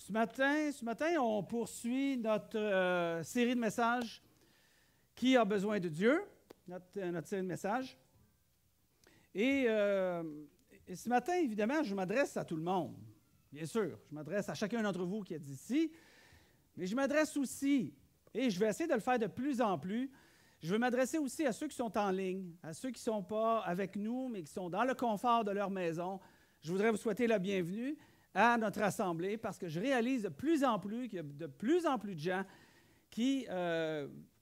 Ce matin, on poursuit notre série de messages « Qui a besoin de Dieu ?» notre série de messages. Et ce matin, évidemment, je m'adresse à tout le monde, bien sûr. Je m'adresse à chacun d'entre vous qui est ici, mais je m'adresse aussi, et je vais essayer de le faire de plus en plus, je veux m'adresser aussi à ceux qui sont en ligne, à ceux qui ne sont pas avec nous, mais qui sont dans le confort de leur maison. Je voudrais vous souhaiter la bienvenue à notre assemblée parce que je réalise de plus en plus qu'il y a de plus en plus de gens qui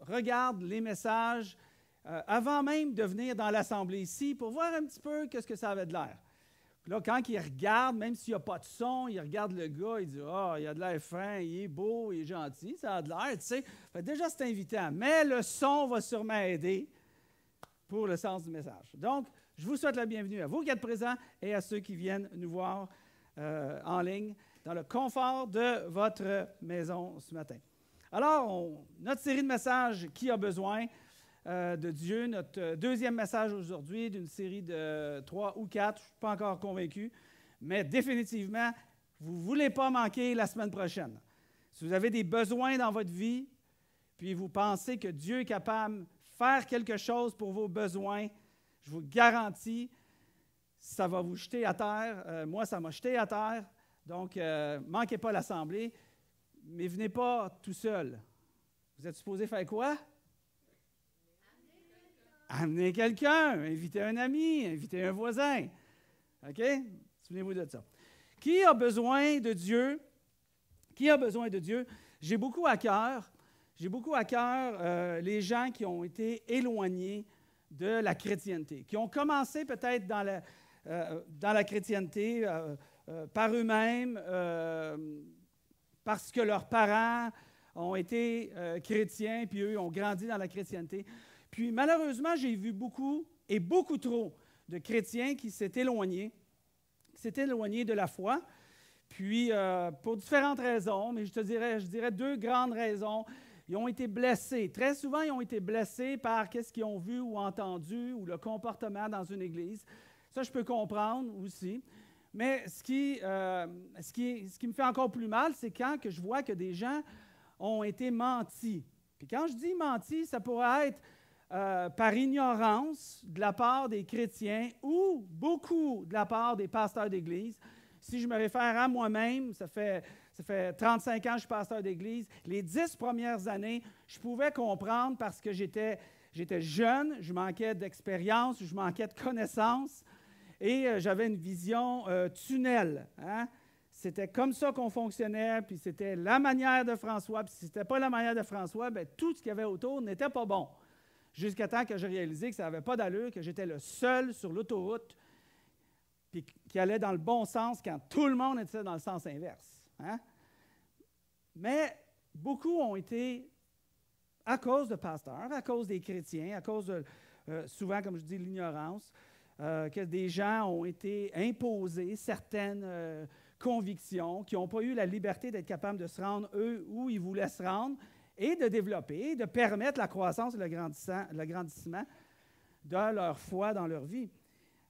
regardent les messages avant même de venir dans l'assemblée ici pour voir un petit peu qu'est-ce que ça avait de l'air. Puis là, quand ils regardent, même s'il n'y a pas de son, ils regardent le gars, ils disent « Ah, il a de l'air fin, il est beau, il est gentil, ça a de l'air, tu sais. » Déjà, c'est invitant, mais le son va sûrement aider pour le sens du message. Donc, je vous souhaite la bienvenue à vous qui êtes présents et à ceux qui viennent nous voir en ligne dans le confort de votre maison ce matin. Alors, notre série de messages « Qui a besoin de Dieu », notre deuxième message aujourd'hui d'une série de 3 ou 4, je ne suis pas encore convaincu, mais définitivement, vous ne voulez pas manquer la semaine prochaine. Si vous avez des besoins dans votre vie, puis vous pensez que Dieu est capable de faire quelque chose pour vos besoins, je vous garantis, ça va vous jeter à terre. Moi, ça m'a jeté à terre. Donc, manquez pas l'assemblée, mais venez pas tout seul. Vous êtes supposé faire quoi? Amener quelqu'un, inviter un ami, inviter un voisin. OK? Souvenez-vous de ça. Qui a besoin de Dieu? Qui a besoin de Dieu? J'ai beaucoup à cœur les gens qui ont été éloignés de la chrétienté, qui ont commencé peut-être dans la chrétienté par eux-mêmes, parce que leurs parents ont été chrétiens, puis eux ont grandi dans la chrétienté. Puis malheureusement, j'ai vu beaucoup, et beaucoup trop, de chrétiens qui s'étaient éloignés de la foi, puis pour différentes raisons, mais je dirais 2 grandes raisons. Ils ont été blessés. Très souvent, ils ont été blessés par ce qu'ils ont vu ou entendu ou le comportement dans une église. Ça, je peux comprendre aussi. Mais ce qui me fait encore plus mal, c'est quand que je vois que des gens ont été mentis. Puis quand je dis mentis, ça pourrait être par ignorance de la part des chrétiens ou beaucoup de la part des pasteurs d'église. Si je me réfère à moi-même, ça fait 35 ans que je suis pasteur d'église. Les 10 premières années, je pouvais comprendre parce que j'étais jeune, je manquais d'expérience, je manquais de connaissances et j'avais une vision tunnel. Hein? C'était comme ça qu'on fonctionnait, puis c'était la manière de François. Puis si ce n'était pas la manière de François, bien, tout ce qu'il y avait autour n'était pas bon. Jusqu'à temps que j'ai réalisé que ça n'avait pas d'allure, que j'étais le seul sur l'autoroute puis qui allait dans le bon sens quand tout le monde était dans le sens inverse. Hein? Mais beaucoup ont été, à cause de pasteurs, à cause des chrétiens, à cause de, souvent, comme je dis, l'ignorance, que des gens ont été imposés certaines convictions, qui n'ont pas eu la liberté d'être capables de se rendre, eux, où ils voulaient se rendre, et de développer, de permettre la croissance et le grandissement de leur foi dans leur vie.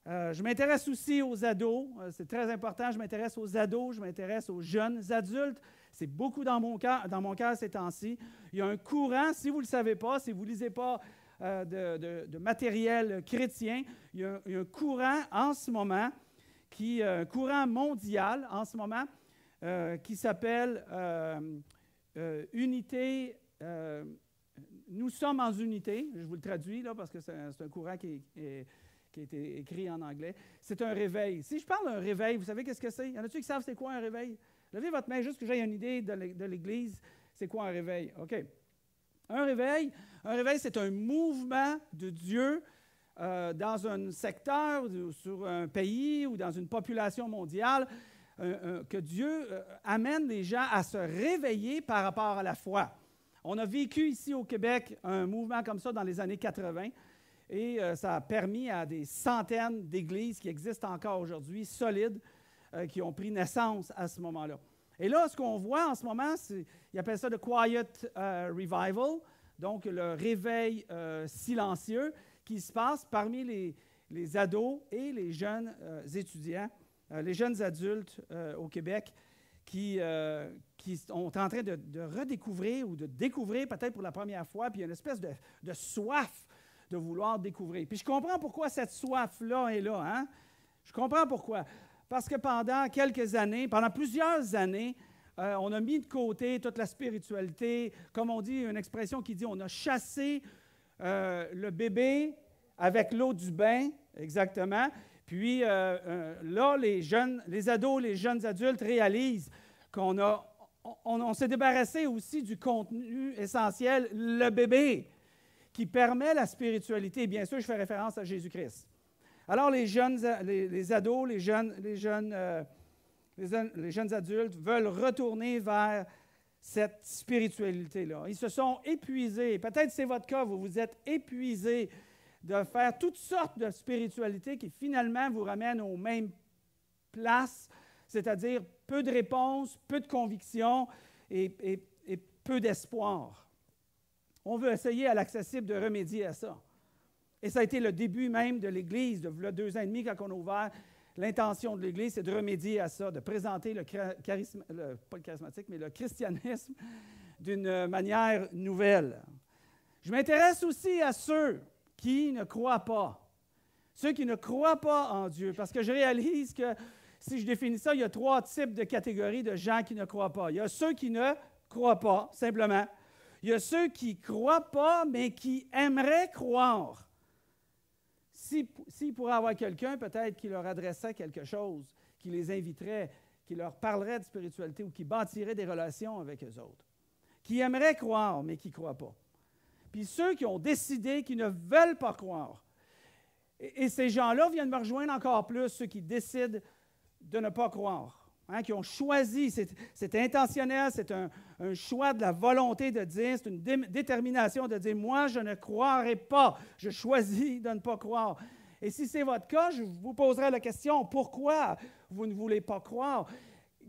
Je m'intéresse aussi aux ados, c'est très important, je m'intéresse aux ados, je m'intéresse aux jeunes adultes, c'est beaucoup dans mon cœur ces temps-ci. Il y a un courant, si vous ne le savez pas, si vous ne lisez pas de matériel chrétien, il y a un courant en ce moment, un courant mondial en ce moment, qui s'appelle Unité. Nous sommes en unité, je vous le traduis là, parce que c'est un courant qui a été écrit en anglais. C'est un réveil. Si je parle d'un réveil, vous savez qu'est-ce que c'est? Y en a-t-il qui savent c'est quoi un réveil? Levez votre main juste que j'aie une idée de l'Église. C'est quoi un réveil? OK. Un réveil, c'est un mouvement de Dieu dans un secteur, sur un pays ou dans une population mondiale, que Dieu amène les gens à se réveiller par rapport à la foi. On a vécu ici au Québec un mouvement comme ça dans les années 80 et ça a permis à des centaines d'églises qui existent encore aujourd'hui, solides, qui ont pris naissance à ce moment-là. Et là, ce qu'on voit en ce moment, ils appellent ça le Quiet Revival, donc le réveil silencieux qui se passe parmi les ados et les jeunes étudiants, les jeunes adultes au Québec qui sont en train de redécouvrir ou de découvrir peut-être pour la première fois, puis il y a une espèce de soif de vouloir découvrir. Puis je comprends pourquoi cette soif-là est là. Hein? Je comprends pourquoi. Parce que pendant quelques années, pendant plusieurs années, on a mis de côté toute la spiritualité. Comme on dit, une expression qui dit, on a chassé le bébé avec l'eau du bain, exactement. Puis là, les ados, les jeunes adultes réalisent qu'on s'est débarrassé aussi du contenu essentiel, le bébé, qui permet la spiritualité. Bien sûr, je fais référence à Jésus-Christ. Alors, les ados, les jeunes adultes veulent retourner vers cette spiritualité-là. Ils se sont épuisés. Peut-être c'est votre cas, vous vous êtes épuisés de faire toutes sortes de spiritualités qui finalement vous ramènent aux mêmes places, c'est-à-dire peu de réponses, peu de convictions et peu d'espoir. On veut essayer à l'accessible de remédier à ça. Et ça a été le début même de l'Église, de 2 ans et demi, quand on a ouvert. L'intention de l'Église, c'est de remédier à ça, de présenter pas le charismatique, mais le christianisme d'une manière nouvelle. Je m'intéresse aussi à ceux qui ne croient pas. Ceux qui ne croient pas en Dieu, parce que je réalise que, si je définis ça, il y a 3 types de catégories de gens qui ne croient pas. Il y a ceux qui ne croient pas, simplement. Il y a ceux qui ne croient pas, mais qui aimeraient croire. S'ils pourraient avoir quelqu'un, peut-être qui leur adresserait quelque chose, qui les inviterait, qui leur parlerait de spiritualité ou qui bâtirait des relations avec eux autres. Qui aimeraient croire, mais qui ne croient pas. Puis ceux qui ont décidé qu'ils ne veulent pas croire. Et ces gens-là viennent me rejoindre encore plus, ceux qui décident de ne pas croire, hein, qui ont choisi, c'est intentionnel, c'est un choix de la volonté de dire, c'est une détermination de dire, moi, je ne croirai pas, je choisis de ne pas croire. Et si c'est votre cas, je vous poserai la question, pourquoi vous ne voulez pas croire?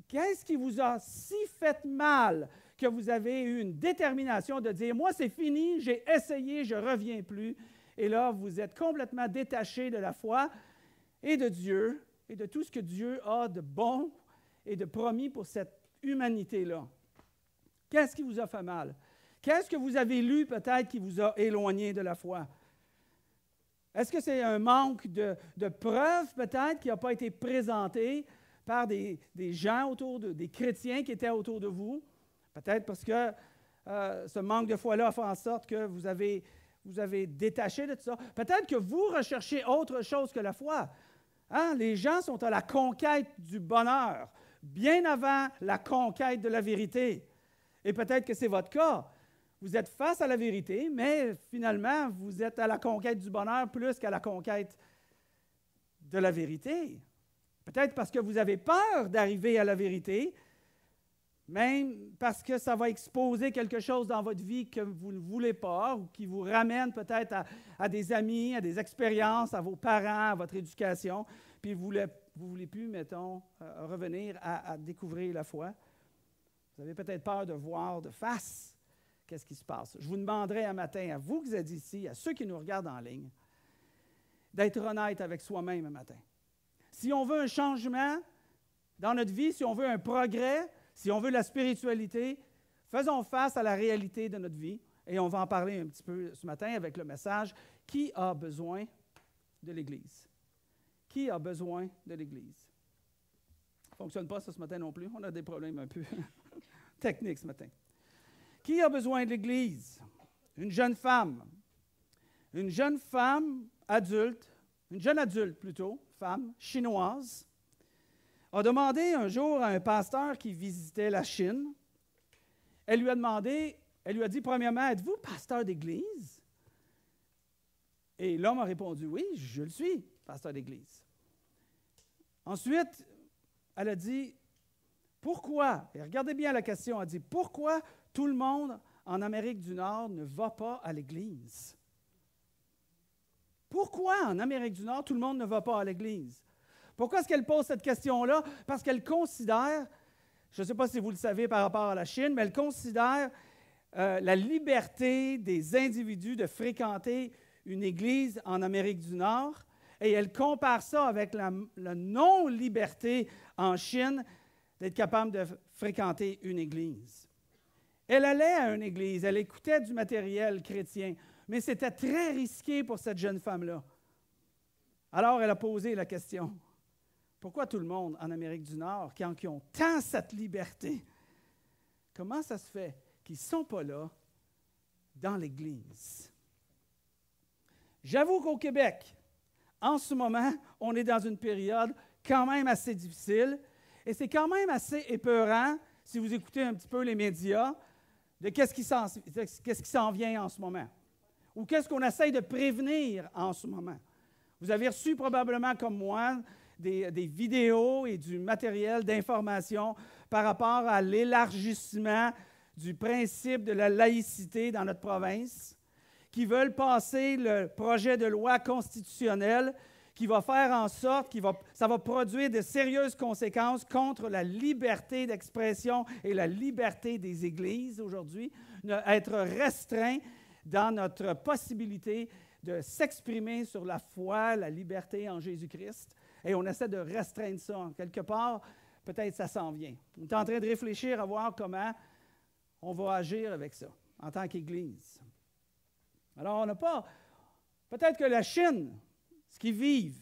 Qu'est-ce qui vous a si fait mal que vous avez eu une détermination de dire, moi, c'est fini, j'ai essayé, je ne reviens plus. Et là, vous êtes complètement détaché de la foi et de Dieu et de tout ce que Dieu a de bon et de promis pour cette humanité-là. Qu'est-ce qui vous a fait mal? Qu'est-ce que vous avez lu peut-être qui vous a éloigné de la foi? Est-ce que c'est un manque de preuves peut-être qui n'a pas été présenté par des gens des chrétiens qui étaient autour de vous? Peut-être parce que ce manque de foi-là a fait en sorte que vous avez détaché de tout ça. Peut-être que vous recherchez autre chose que la foi. Hein? Les gens sont à la conquête du bonheur, bien avant la conquête de la vérité. Et peut-être que c'est votre cas. Vous êtes face à la vérité, mais finalement, vous êtes à la conquête du bonheur plus qu'à la conquête de la vérité. Peut-être parce que vous avez peur d'arriver à la vérité, même parce que ça va exposer quelque chose dans votre vie que vous ne voulez pas ou qui vous ramène peut-être à des amis, à des expériences, à vos parents, à votre éducation, puis vous ne voulez plus, mettons, revenir à découvrir la foi. Vous avez peut-être peur de voir de face qu'est-ce qui se passe. Je vous demanderai un matin, à vous qui êtes ici, à ceux qui nous regardent en ligne, d'être honnête avec soi-même un matin. Si on veut un changement dans notre vie, si on veut un progrès, si on veut la spiritualité, faisons face à la réalité de notre vie. Et on va en parler un petit peu ce matin avec le message « Qui a besoin de l'Église? » Qui a besoin de l'Église? Ça ne fonctionne pas ça ce matin non plus. On a des problèmes un peu techniques ce matin. Qui a besoin de l'Église? Une jeune femme. Une jeune femme adulte, une jeune adulte plutôt, femme chinoise, a demandé un jour à un pasteur qui visitait la Chine, elle lui a dit premièrement, êtes-vous pasteur d'église? Et l'homme a répondu, oui, je le suis, pasteur d'église. Ensuite, elle a dit, pourquoi? Et regardez bien la question, elle dit, pourquoi tout le monde en Amérique du Nord ne va pas à l'église? Pourquoi en Amérique du Nord tout le monde ne va pas à l'église? Pourquoi est-ce qu'elle pose cette question-là? Parce qu'elle considère, je ne sais pas si vous le savez par rapport à la Chine, mais elle considère la liberté des individus de fréquenter une église en Amérique du Nord, et elle compare ça avec la non-liberté en Chine, d'être capable de fréquenter une église. Elle allait à une église, elle écoutait du matériel chrétien, mais c'était très risqué pour cette jeune femme-là. Alors, elle a posé la question, pourquoi tout le monde en Amérique du Nord, qui ont tant cette liberté, comment ça se fait qu'ils ne sont pas là dans l'Église? J'avoue qu'au Québec, en ce moment, on est dans une période quand même assez difficile et c'est quand même assez épeurant, si vous écoutez un petit peu les médias, de qu'est-ce qui s'en vient en ce moment ou qu'est-ce qu'on essaye de prévenir en ce moment. Vous avez reçu probablement, comme moi, des vidéos et du matériel d'information par rapport à l'élargissement du principe de la laïcité dans notre province, qui veulent passer le projet de loi constitutionnelle qui va faire en sorte que ça va produire de sérieuses conséquences contre la liberté d'expression et la liberté des églises aujourd'hui, être restreint dans notre possibilité de s'exprimer sur la foi, la liberté en Jésus-Christ. Et on essaie de restreindre ça. Quelque part, peut-être ça s'en vient. On est en train de réfléchir à voir comment on va agir avec ça en tant qu'Église. Alors, on n'a pas... Peut-être que la Chine, ce qu'ils vivent,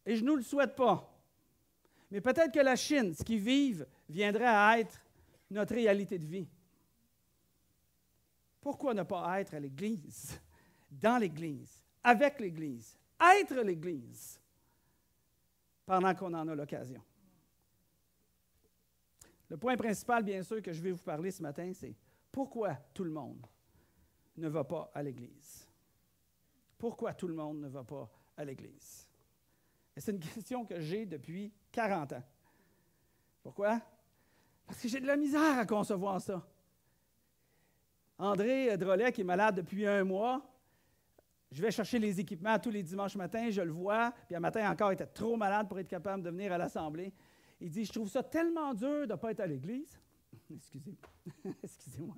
et je ne nous le souhaite pas, mais peut-être que la Chine, ce qu'ils vivent, viendrait à être notre réalité de vie. Pourquoi ne pas être à l'Église, dans l'Église, avec l'Église, être l'Église, pendant qu'on en a l'occasion? Le point principal, bien sûr, que je vais vous parler ce matin, c'est pourquoi tout le monde ne va pas à l'Église? Pourquoi tout le monde ne va pas à l'Église? Et c'est une question que j'ai depuis 40 ans. Pourquoi? Parce que j'ai de la misère à concevoir ça. André Drolet, qui est malade depuis 1 mois, je vais chercher les équipements tous les dimanches matins, je le vois, puis un matin encore, il était trop malade pour être capable de venir à l'Assemblée. Il dit, je trouve ça tellement dur de ne pas être à l'Église. Excusez-moi.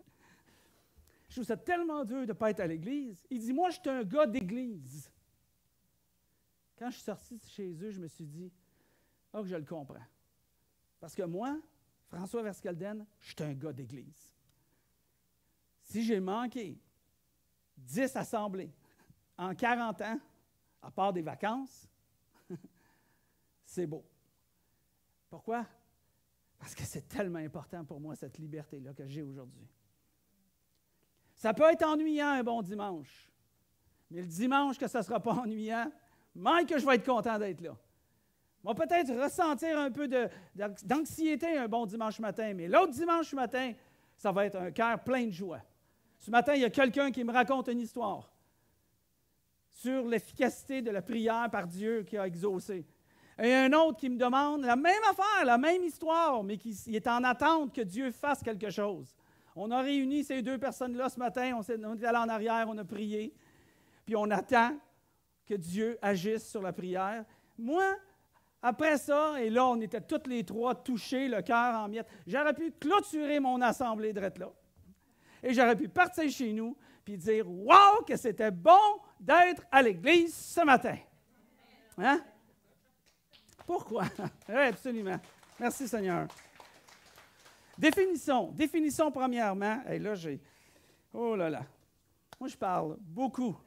Je trouve ça tellement dur de ne pas être à l'Église. Il dit, moi, je suis un gars d'Église. Quand je suis sorti de chez eux, je me suis dit, oh, que je le comprends. Parce que moi, François Verskelden, je suis un gars d'Église. Si j'ai manqué 10 assemblées en 40 ans, à part des vacances, c'est beau. Pourquoi? Parce que c'est tellement important pour moi, cette liberté-là que j'ai aujourd'hui. Ça peut être ennuyant un bon dimanche, mais le dimanche que ça ne sera pas ennuyant, même que je vais être content d'être là. On va peut-être ressentir un peu d'anxiété un bon dimanche matin, mais l'autre dimanche matin, ça va être un cœur plein de joie. Ce matin, il y a quelqu'un qui me raconte une histoire sur l'efficacité de la prière par Dieu qui a exaucé. Et un autre qui me demande la même affaire, la même histoire, mais qui est en attente que Dieu fasse quelque chose. On a réuni ces 2 personnes-là ce matin, on est allé en arrière, on a prié, puis on attend que Dieu agisse sur la prière. Moi, après ça, et là, on était tous les 3 touchés, le cœur en miettes, j'aurais pu clôturer mon assemblée de là. Et j'aurais pu partir chez nous puis dire « Wow, que c'était bon d'être à l'Église ce matin! » Hein? Pourquoi? Oui, absolument. Merci Seigneur. Définissons premièrement. Et là, oh là là. Moi, je parle beaucoup.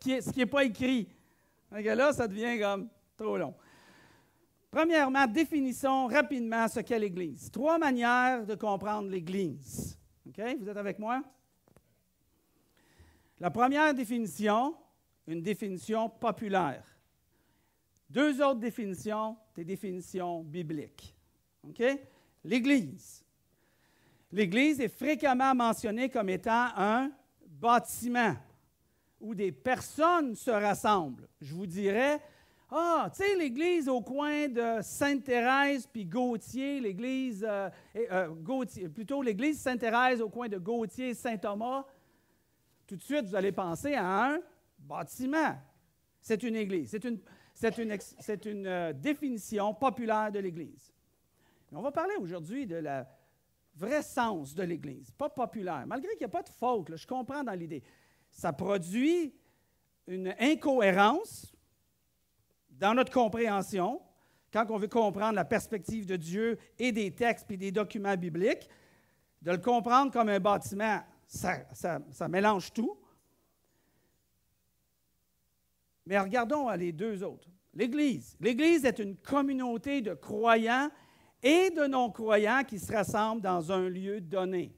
Ce qui n'est pas écrit. Donc là, ça devient comme trop long. Premièrement, définissons rapidement ce qu'est l'Église. 3 manières de comprendre l'Église. OK? Vous êtes avec moi? La première définition, une définition populaire. 2 autres définitions, des définitions bibliques. OK? L'Église. L'Église est fréquemment mentionnée comme étant un bâtiment où des personnes se rassemblent. Je vous dirais, tu sais, l'Église au coin de Sainte-Thérèse puis Gautier, l'Église l'Église Sainte-Thérèse au coin de Gautier et Saint-Thomas, tout de suite, vous allez penser à un bâtiment. C'est une Église. C'est une définition populaire de l'Église. Mais on va parler aujourd'hui de la vrai sens de l'Église, pas populaire. Malgré qu'il n'y a pas de faute, là, je comprends dans l'idée. Ça produit une incohérence dans notre compréhension quand on veut comprendre la perspective de Dieu et des textes et des documents bibliques, de le comprendre comme un bâtiment, ça mélange tout. Mais regardons les deux autres. L'Église. L'Église est une communauté de croyants et de non-croyants qui se rassemblent dans un lieu donné.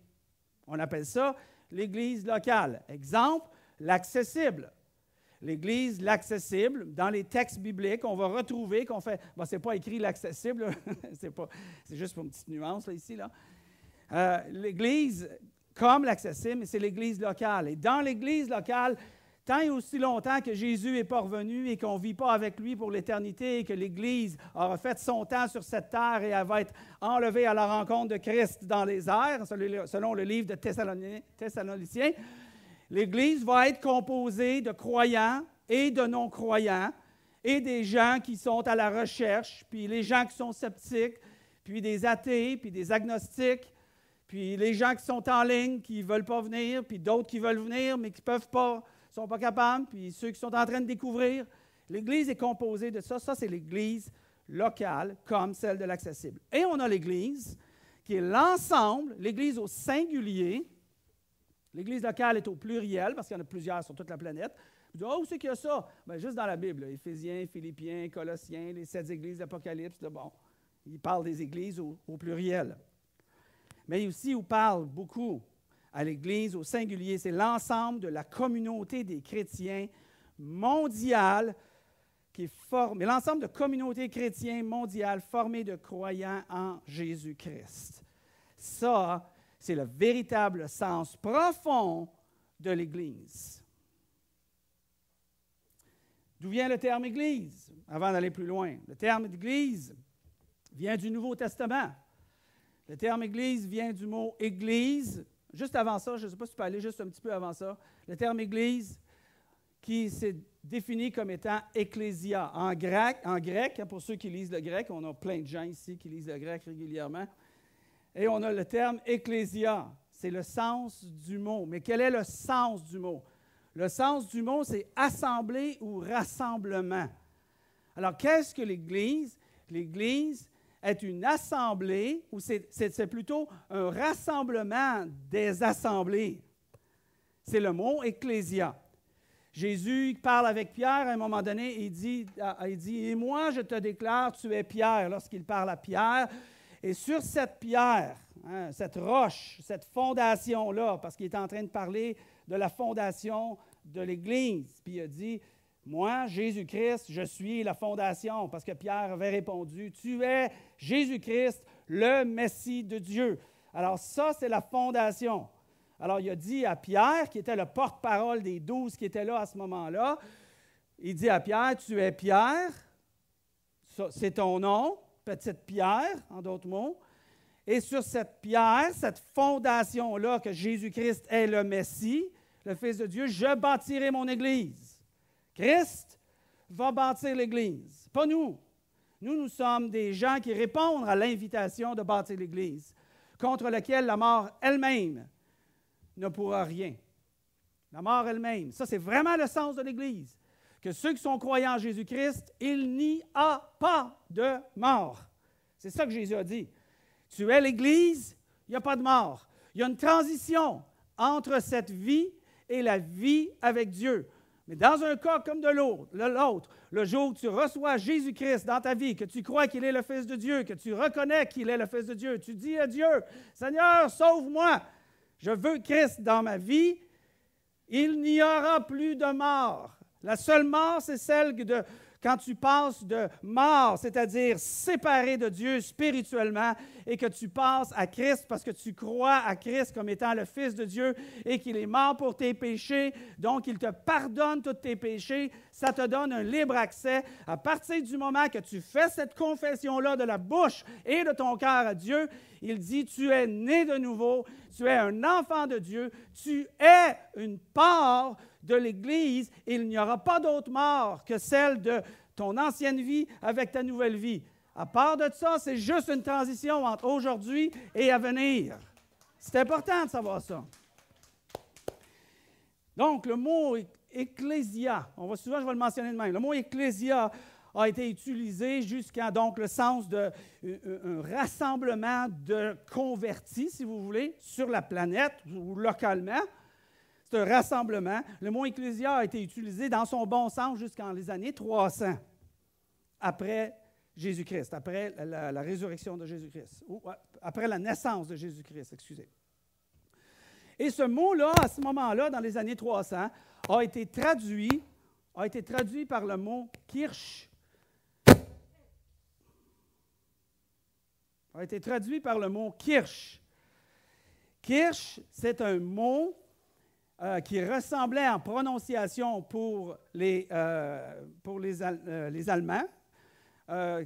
On appelle ça l'Église locale. Exemple, l'accessible. L'Église, l'accessible, dans les textes bibliques, on va retrouver qu'on fait... Bon, ce n'est pas écrit l'accessible, c'est juste pour une petite nuance là, ici. Là. L'Église, comme l'accessible, c'est l'Église locale. Et dans l'Église locale, tant et aussi longtemps que Jésus n'est pas revenu et qu'on ne vit pas avec lui pour l'éternité et que l'Église aura fait son temps sur cette terre et elle va être enlevée à la rencontre de Christ dans les airs, selon le livre de Thessaloniciens, l'Église va être composée de croyants et de non-croyants et des gens qui sont à la recherche, puis les gens qui sont sceptiques, puis des athées, puis des agnostiques, puis les gens qui sont en ligne, qui ne veulent pas venir, puis d'autres qui veulent venir, mais qui ne peuvent pas, ne sont pas capables, puis ceux qui sont en train de découvrir. L'Église est composée de ça. Ça, c'est l'Église locale, comme celle de l'accessible. Et on a l'Église, qui est l'ensemble, l'Église au singulier. L'Église locale est au pluriel, parce qu'il y en a plusieurs sur toute la planète. Vous dites, où c'est qu'il y a ça? Bien, juste dans la Bible, Éphésiens, Philippiens, Colossiens, les 7 églises d'Apocalypse, bon, il parle des églises au pluriel. Mais aussi, il parle beaucoup à l'Église au singulier. C'est l'ensemble de la communauté des chrétiens mondiale qui est formée, l'ensemble de communautés chrétiennes mondiales formées de croyants en Jésus-Christ. Ça, c'est le véritable sens profond de l'Église. D'où vient le terme Église? Avant d'aller plus loin, le terme Église vient du Nouveau Testament. Le terme Église vient du mot Église. Juste avant ça, je ne sais pas si tu peux aller juste un petit peu avant ça, le terme Église qui s'est défini comme étant Ecclésia. En grec, pour ceux qui lisent le grec, on a plein de gens ici qui lisent le grec régulièrement. Et on a le terme Ecclésia, c'est le sens du mot. Mais quel est le sens du mot? Le sens du mot, c'est assemblée ou rassemblement. Alors, qu'est-ce que l'Église? L'Église est une assemblée, ou c'est plutôt un rassemblement des assemblées. C'est le mot Ecclésia. Jésus parle avec Pierre à un moment donné, il dit « Et moi, je te déclare, tu es Pierre », lorsqu'il parle à Pierre. Et sur cette pierre, cette roche, cette fondation-là, parce qu'il est en train de parler de la fondation de l'Église, puis il a dit « Moi, Jésus-Christ, je suis la fondation », parce que Pierre avait répondu « Tu es Jésus-Christ, le Messie de Dieu ». Alors ça, c'est la fondation. Alors il a dit à Pierre, qui était le porte-parole des 12 qui étaient là à ce moment-là, il dit à Pierre « Tu es Pierre, c'est ton nom ». Petite pierre, en d'autres mots. Et sur cette pierre, cette fondation-là, que Jésus-Christ est le Messie, le Fils de Dieu, je bâtirai mon Église. Christ va bâtir l'Église, pas nous. Nous sommes des gens qui répondent à l'invitation de bâtir l'Église, contre laquelle la mort elle-même ne pourra rien. La mort elle-même, ça c'est vraiment le sens de l'Église. Que ceux qui sont croyants en Jésus-Christ, il n'y a pas de mort. C'est ça que Jésus a dit. Tu es l'Église, il n'y a pas de mort. Il y a une transition entre cette vie et la vie avec Dieu. Mais dans un cas comme de l'autre, le jour où tu reçois Jésus-Christ dans ta vie, que tu crois qu'il est le Fils de Dieu, que tu reconnais qu'il est le Fils de Dieu, tu dis à Dieu, « Seigneur, sauve-moi, je veux Christ dans ma vie », il n'y aura plus de mort. La seule mort, c'est celle de quand tu passes de mort, c'est-à-dire séparé de Dieu spirituellement, et que tu passes à Christ parce que tu crois à Christ comme étant le Fils de Dieu et qu'il est mort pour tes péchés, donc il te pardonne tous tes péchés, ça te donne un libre accès. À partir du moment que tu fais cette confession-là de la bouche et de ton cœur à Dieu, il dit, tu es né de nouveau, tu es un enfant de Dieu, tu es une part de l'Église, et il n'y aura pas d'autre mort que celle de ton ancienne vie avec ta nouvelle vie. À part de ça, c'est juste une transition entre aujourd'hui et à venir. C'est important de savoir ça. Donc, le mot ecclésia, je vais le mentionner de même, le mot ecclésia a été utilisé jusqu'à donc le sens d'un rassemblement de convertis, si vous voulez, sur la planète ou localement. C'est un rassemblement. Le mot ecclésia a été utilisé dans son bon sens jusqu'en les années 300, après Jésus-Christ, après la résurrection de Jésus-Christ, ou après la naissance de Jésus-Christ, excusez. Et ce mot-là, à ce moment-là, dans les années 300, a été traduit par le mot « kirch ». A été traduit par le mot « kirch ». Kirch, c'est un mot qui ressemblait en prononciation pour les Allemands,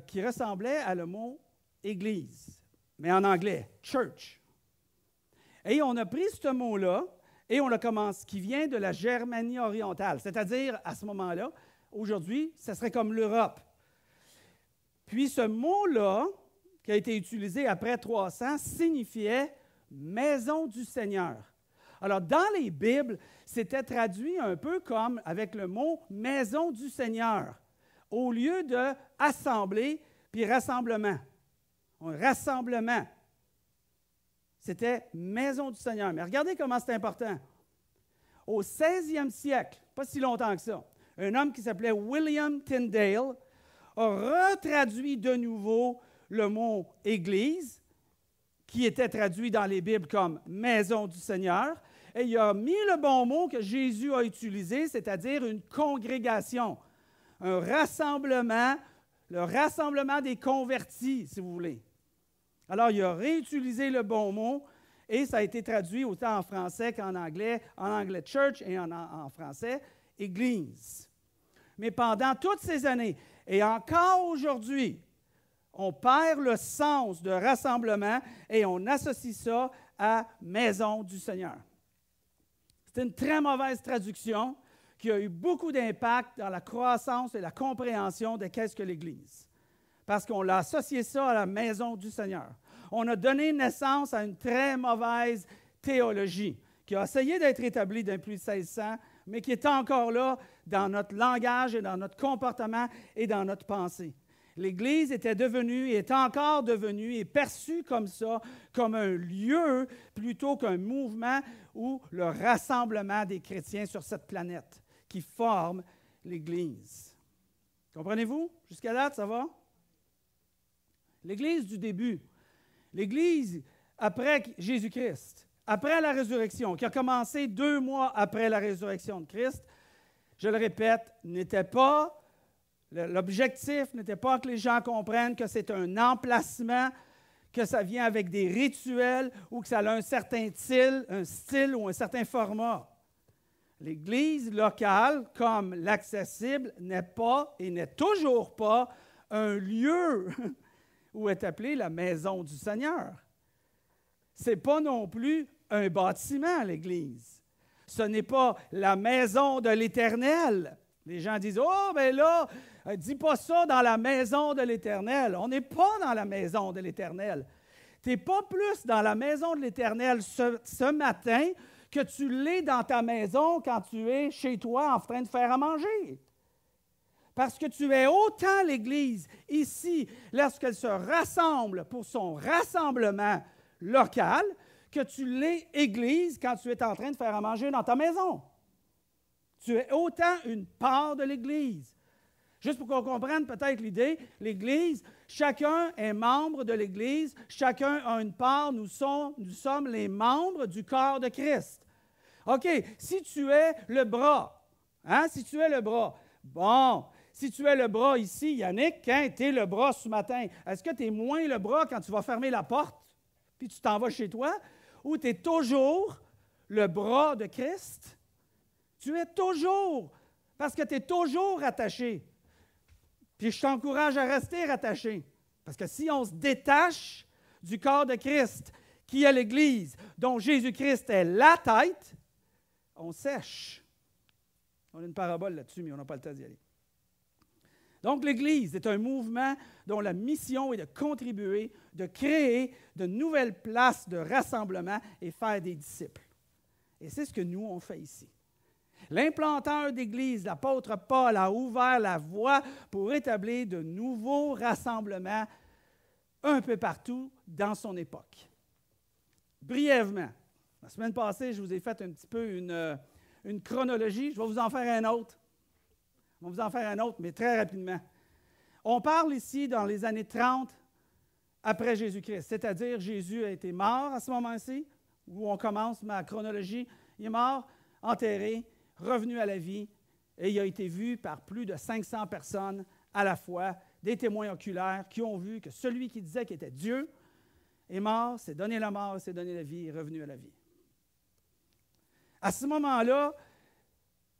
qui ressemblait à le mot « église », mais en anglais, « church ». Et on a pris ce mot-là et on le commence, qui vient de la Germanie orientale, c'est-à-dire, à ce moment-là, aujourd'hui, ce serait comme l'Europe. Puis ce mot-là, qui a été utilisé après 300, signifiait « maison du Seigneur ». Alors, dans les Bibles, c'était traduit un peu comme avec le mot « maison du Seigneur », au lieu de « assemblée » puis « rassemblement ». Un rassemblement. C'était « maison du Seigneur ». Mais regardez comment c'est important. Au 16e siècle, pas si longtemps que ça, un homme qui s'appelait William Tyndale a retraduit de nouveau le mot « Église », qui était traduit dans les Bibles comme « maison du Seigneur », et il a mis le bon mot que Jésus a utilisé, c'est-à-dire une congrégation, un rassemblement, le rassemblement des convertis, si vous voulez. Alors, il a réutilisé le bon mot, et ça a été traduit autant en français qu'en anglais « church » et en français « église ». Mais pendant toutes ces années, et encore aujourd'hui, on perd le sens de rassemblement et on associe ça à « maison du Seigneur ». C'est une très mauvaise traduction qui a eu beaucoup d'impact dans la croissance et la compréhension de qu'est-ce que l'Église. Parce qu'on l'a associé ça à la maison du Seigneur. On a donné naissance à une très mauvaise théologie qui a essayé d'être établie depuis 1600, mais qui est encore là dans notre langage et dans notre comportement et dans notre pensée. L'Église était devenue et est encore devenue et perçue comme ça, comme un lieu plutôt qu'un mouvement ou le rassemblement des chrétiens sur cette planète qui forme l'Église. Comprenez-vous? Jusqu'à date, ça va? L'Église du début, l'Église après Jésus-Christ, après la résurrection, qui a commencé 2 mois après la résurrection de Christ, je le répète, n'était pas... L'objectif n'était pas que les gens comprennent que c'est un emplacement, que ça vient avec des rituels ou que ça a un certain style ou un certain format. L'Église locale, comme l'accessible, n'est pas et n'est toujours pas un lieu où est appelée la maison du Seigneur. Ce n'est pas non plus un bâtiment, l'Église. Ce n'est pas la maison de l'Éternel. Les gens disent « Oh, bien là, dis pas ça dans la maison de l'Éternel. » On n'est pas dans la maison de l'Éternel. Tu n'es pas plus dans la maison de l'Éternel ce matin que tu l'es dans ta maison quand tu es chez toi en train de faire à manger. Parce que tu es autant l'Église ici, lorsqu'elle se rassemble pour son rassemblement local, que tu l'es Église quand tu es en train de faire à manger dans ta maison. Tu es autant une part de l'Église. Juste pour qu'on comprenne peut-être l'idée, l'Église, chacun est membre de l'Église, chacun a une part, nous sommes les membres du corps de Christ. OK, si tu es le bras, si tu es le bras, bon, si tu es le bras ici, Yannick, quand tu es le bras ce matin, est-ce que tu es moins le bras quand tu vas fermer la porte, puis tu t'en vas chez toi, ou tu es toujours le bras de Christ? Tu es toujours, parce que tu es toujours attaché. Puis je t'encourage à rester attaché. Parce que si on se détache du corps de Christ, qui est l'Église, dont Jésus-Christ est la tête, on sèche. On a une parabole là-dessus, mais on n'a pas le temps d'y aller. Donc l'Église est un mouvement dont la mission est de contribuer, de créer de nouvelles places de rassemblement et faire des disciples. Et c'est ce que nous, on fait ici. L'implanteur d'Église, l'apôtre Paul, a ouvert la voie pour établir de nouveaux rassemblements un peu partout dans son époque. Brièvement, la semaine passée, je vous ai fait un petit peu une chronologie. Je vais vous en faire un autre. Je vais vous en faire un autre, mais très rapidement. On parle ici dans les années 30 après Jésus-Christ, c'est-à-dire Jésus a été mort à ce moment-ci, où on commence ma chronologie. Il est mort, enterré, revenu à la vie, et il a été vu par plus de 500 personnes à la fois, des témoins oculaires qui ont vu que celui qui disait qu'il était Dieu est mort, s'est donné la mort, s'est donné la vie, est revenu à la vie. À ce moment-là,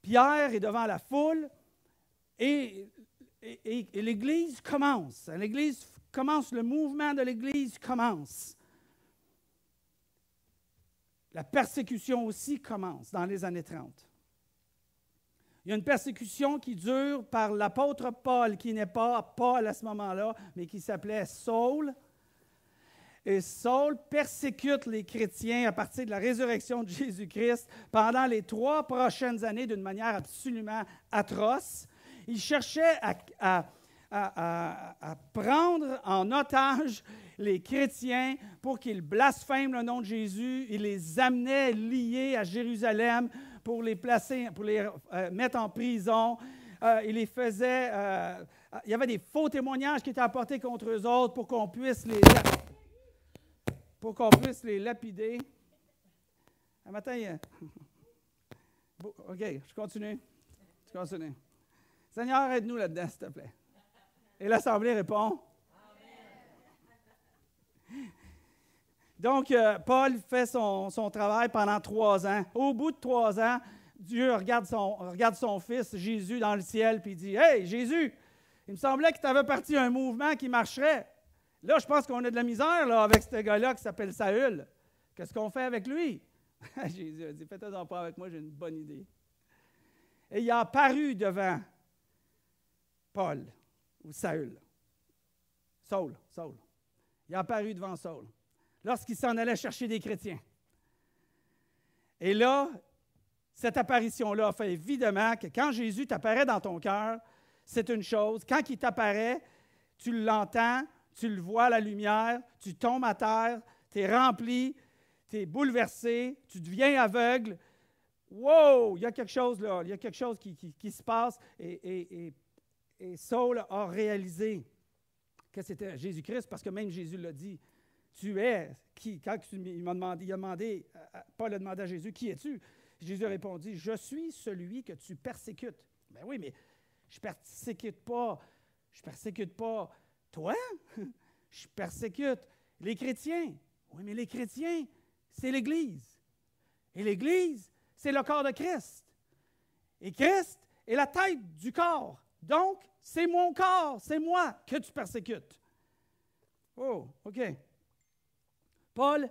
Pierre est devant la foule et l'Église commence. L'Église commence, le mouvement de l'Église commence. La persécution aussi commence dans les années 30. Il y a une persécution qui dure par l'apôtre Paul, qui n'est pas Paul à ce moment-là, mais qui s'appelait Saul. Et Saul persécute les chrétiens à partir de la résurrection de Jésus-Christ pendant les 3 prochaines années d'une manière absolument atroce. Il cherchait à prendre en otage les chrétiens pour qu'ils blasphèment le nom de Jésus. Il les amenait liés à Jérusalem pour les placer, pour les mettre en prison. Il les faisait... il y avait des faux témoignages qui étaient apportés contre eux autres pour qu'on puisse les lapider. Un matin, OK, je continue. Seigneur, aide-nous là-dedans, s'il te plaît. Et l'Assemblée répond. Amen. Donc, Paul fait son travail pendant 3 ans. Au bout de 3 ans, Dieu regarde son fils, Jésus, dans le ciel, puis il dit, « Hey, Jésus, il me semblait que tu avais parti un mouvement qui marcherait. Là, je pense qu'on a de la misère là, avec ce gars-là qui s'appelle Saül. Qu'est-ce qu'on fait avec lui? » Jésus a dit, « Faites-en pas avec moi, j'ai une bonne idée. » Et il a apparu devant Paul, ou Saül. Saul. Il a apparu devant Saul, lorsqu'il s'en allait chercher des chrétiens. Et là, cette apparition-là fait évidemment que quand Jésus t'apparaît dans ton cœur, c'est une chose. Quand il t'apparaît, tu l'entends, tu le vois à la lumière, tu tombes à terre, tu es rempli, tu es bouleversé, tu deviens aveugle. Wow! Il y a quelque chose là, il y a quelque chose qui se passe. Et Saul a réalisé que c'était Jésus-Christ, parce que même Jésus l'a dit. Tu es qui? Quand Paul a demandé à Jésus, qui es-tu? Jésus a répondu, je suis celui que tu persécutes. Ben oui, mais je persécute pas toi. Je persécute les chrétiens. Oui, mais les chrétiens, c'est l'Église. Et l'Église, c'est le corps de Christ. Et Christ est la tête du corps. Donc, c'est mon corps, c'est moi que tu persécutes. Oh, OK. Paul,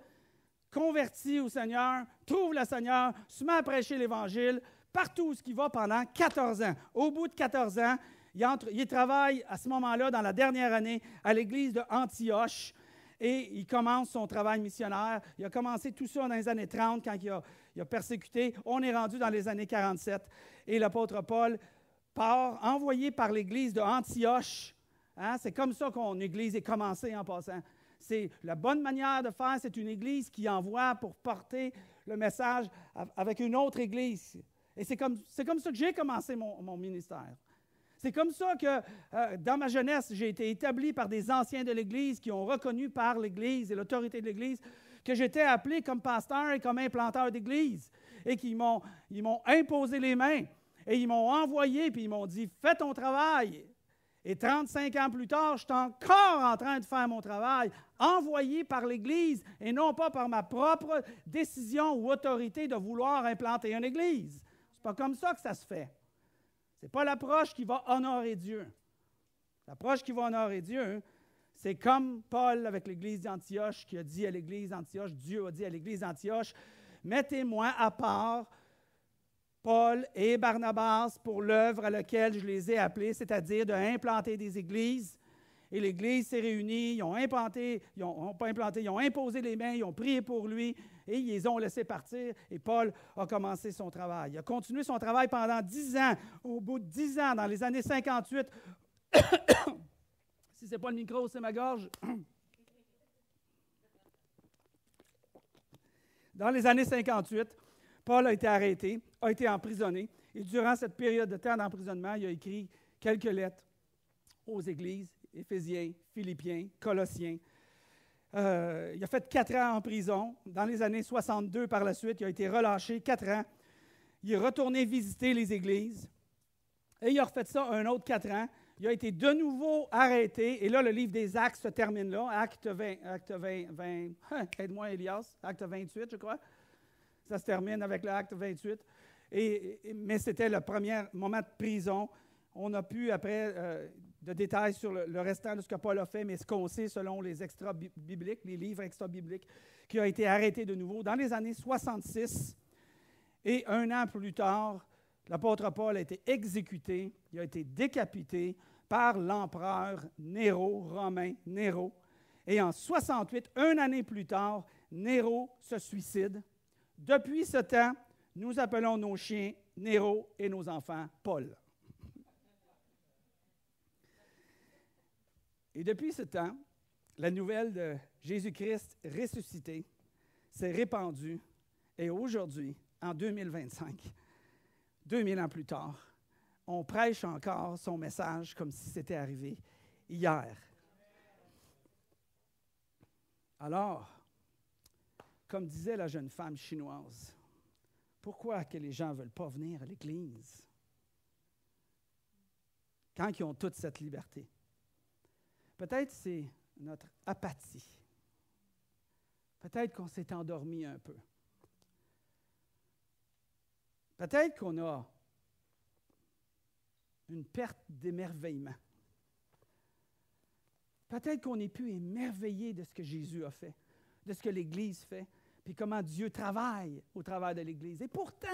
converti au Seigneur, trouve le Seigneur, se met à prêcher l'Évangile partout où il va pendant 14 ans. Au bout de 14 ans, il travaille à ce moment-là, dans la dernière année, à l'église de Antioche et il commence son travail missionnaire. Il a commencé tout ça dans les années 30 quand il a persécuté. On est rendu dans les années 47 et l'apôtre Paul part, envoyé par l'église de Antioche. Hein, c'est comme ça qu'une église est commencée en passant. C'est la bonne manière de faire, c'est une église qui envoie pour porter le message avec une autre église. Et c'est comme ça que j'ai commencé mon ministère. C'est comme ça que, dans ma jeunesse, j'ai été établi par des anciens de l'Église qui ont reconnu par l'Église et l'autorité de l'Église que j'étais appelé comme pasteur et comme implanteur d'Église et qu'ils m'ont imposé les mains et ils m'ont envoyé puis ils m'ont dit « Fais ton travail ». Et 35 ans plus tard, je suis encore en train de faire mon travail, envoyé par l'Église et non pas par ma propre décision ou autorité de vouloir implanter une Église. C'est pas comme ça que ça se fait. Ce n'est pas l'approche qui va honorer Dieu. L'approche qui va honorer Dieu, c'est comme Paul avec l'Église d'Antioche qui a dit à l'Église d'Antioche, Dieu a dit à l'Église d'Antioche, « Mettez-moi à part Paul et Barnabas pour l'œuvre à laquelle je les ai appelés, c'est-à-dire d'implanter des églises Et l'Église s'est réunie, ils ont imposé les mains, ils ont prié pour lui, et ils les ont laissés partir. Et Paul a commencé son travail. Il a continué son travail pendant 10 ans. Au bout de 10 ans, dans les années 58, si ce n'est pas le micro, c'est ma gorge. Dans les années 58, Paul a été arrêté, a été emprisonné. Et durant cette période de temps d'emprisonnement, il a écrit quelques lettres aux églises, Éphésiens, Philippiens, Colossiens. Il a fait 4 ans en prison. Dans les années 62, par la suite, il a été relâché 4 ans. Il est retourné visiter les églises. Et il a refait ça un autre 4 ans. Il a été de nouveau arrêté. Et là, le livre des Actes se termine là. Acte 20, aide-moi Elias, Acte 28, je crois. Ça se termine avec l'acte 28. Mais c'était le premier moment de prison. On n'a plus, après, de détails sur le restant de ce que Paul a fait, mais ce qu'on sait selon les extra-bibliques, les livres extra-bibliques, qui a été arrêté de nouveau dans les années 66. Et 1 an plus tard, l'apôtre Paul a été exécuté, il a été décapité par l'empereur romain Néro. Et en 68, 1 année plus tard, Néro se suicide. Depuis ce temps, nous appelons nos chiens Néro et nos enfants Paul. Et depuis ce temps, la nouvelle de Jésus-Christ ressuscité s'est répandue. Et aujourd'hui, en 2025, 2000 ans plus tard, on prêche encore son message comme si c'était arrivé hier. Alors, comme disait la jeune femme chinoise, pourquoi que les gens ne veulent pas venir à l'Église quand ils ont toute cette liberté? Peut-être c'est notre apathie. Peut-être qu'on s'est endormi un peu. Peut-être qu'on a une perte d'émerveillement. Peut-être qu'on n'est plus émerveillé de ce que Jésus a fait, de ce que l'Église fait, puis comment Dieu travaille au travers de l'Église. Et pourtant,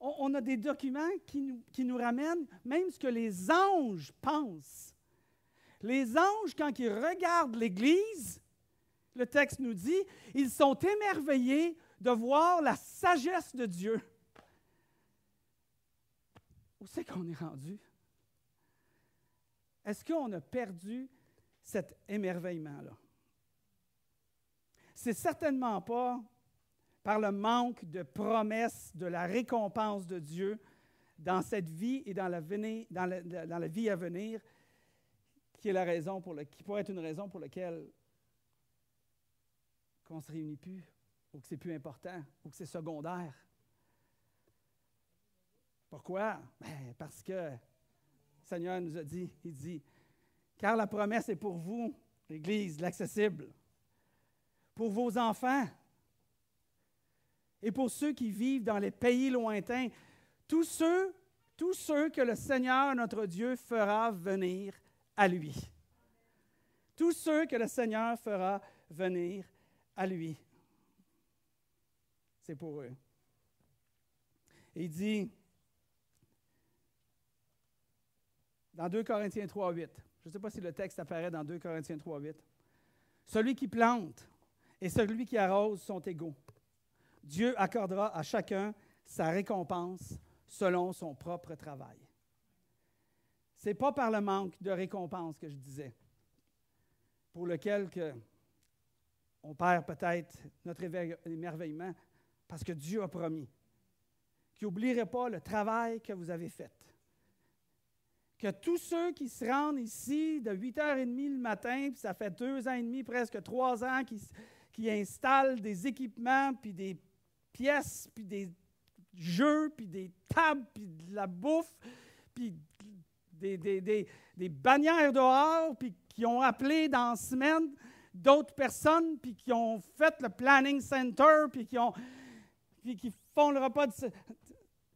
on a des documents qui nous ramènent même ce que les anges pensent. Les anges, quand ils regardent l'Église, le texte nous dit, ils sont émerveillés de voir la sagesse de Dieu. Où c'est qu'on est rendu? Est-ce qu'on a perdu cet émerveillement-là? C'est certainement pas par le manque de promesses de la récompense de Dieu dans cette vie et dans la vie à venir qui est la raison qui pourrait être une raison pour laquelle qu'on ne se réunit plus, ou que c'est plus important, ou que c'est secondaire. Pourquoi? Bien, parce que le Seigneur nous a dit, il dit, car la promesse est pour vous, l'Église, l'accessible, pour vos enfants et pour ceux qui vivent dans les pays lointains, tous ceux que le Seigneur, notre Dieu, fera venir à lui. Tous ceux que le Seigneur fera venir à lui. C'est pour eux. Et il dit, dans 2 Corinthiens 3:8, je ne sais pas si le texte apparaît dans 2 Corinthiens 3:8, celui qui plante et celui qui arrose sont égaux. Dieu accordera à chacun sa récompense selon son propre travail. Ce n'est pas par le manque de récompense que je disais, pour lequel on perd peut-être notre émerveillement, parce que Dieu a promis qu'il n'oublierait pas le travail que vous avez fait. Que tous ceux qui se rendent ici de 8h30 le matin, puis ça fait 2 ans et demi, presque 3 ans, qui installent des équipements, puis des pièces, puis des jeux, puis des tables, puis de la bouffe, puis des bannières dehors, puis qui ont appelé dans la semaine d'autres personnes, puis qui ont fait le planning center, puis qui font le repas de...